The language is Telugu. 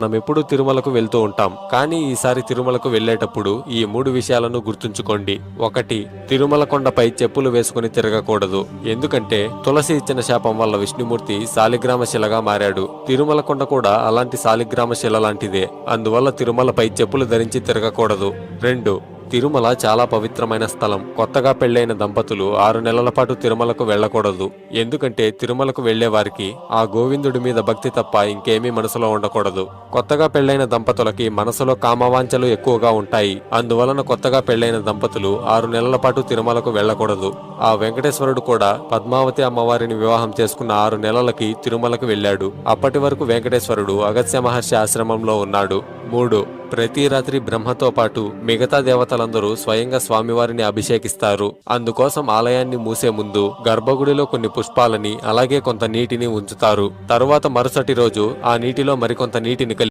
మనం ఎప్పుడూ తిరుమలకు వెళ్తూ ఉంటాం, కానీ ఈసారి తిరుమలకు వెళ్లేటప్పుడు ఈ 3 విషయాలను గుర్తుంచుకోండి. 1. తిరుమల కొండపై చెప్పులు వేసుకుని తిరగకూడదు. ఎందుకంటే తులసి ఇచ్చిన శాపం వల్ల విష్ణుమూర్తి శాలిగ్రామ శిలగా మారాడు. తిరుమల కొండ కూడా అలాంటి శాలిగ్రామ శిల లాంటిదే. అందువల్ల తిరుమలపై చెప్పులు ధరించి తిరగకూడదు. 2. తిరుమల చాలా పవిత్రమైన స్థలం. కొత్తగా పెళ్లైన దంపతులు 6 నెలల పాటు తిరుమలకు వెళ్లకూడదు. ఎందుకంటే తిరుమలకు వెళ్లే వారికి ఆ గోవిందుడి మీద భక్తి తప్ప ఇంకేమీ మనసులో ఉండకూడదు. కొత్తగా పెళ్లైన దంపతులకి మనసులో కామవాంఛలు ఎక్కువగా ఉంటాయి. అందువలన కొత్తగా పెళ్లైన దంపతులు 6 నెలల పాటు తిరుమలకు వెళ్లకూడదు. ఆ వెంకటేశ్వరుడు కూడా పద్మావతి అమ్మవారిని వివాహం చేసుకున్న 6 నెలలకి తిరుమలకు వెళ్లాడు. అప్పటి వరకు వెంకటేశ్వరుడు అగస్త్య మహర్షి ఆశ్రమంలో ఉన్నాడు. 3. ప్రతి రాత్రి బ్రహ్మతో పాటు మిగతా దేవతలందరూ స్వయంగా స్వామివారిని అభిషేకిస్తారు. అందుకోసం ఆలయాన్ని మూసే ముందు గర్భగుడిలో కొన్ని పుష్పాలని అలాగే కొంత నీటిని ఉంచుతారు. తరువాత మరుసటి రోజు ఆ నీటిలో మరికొంత నీటిని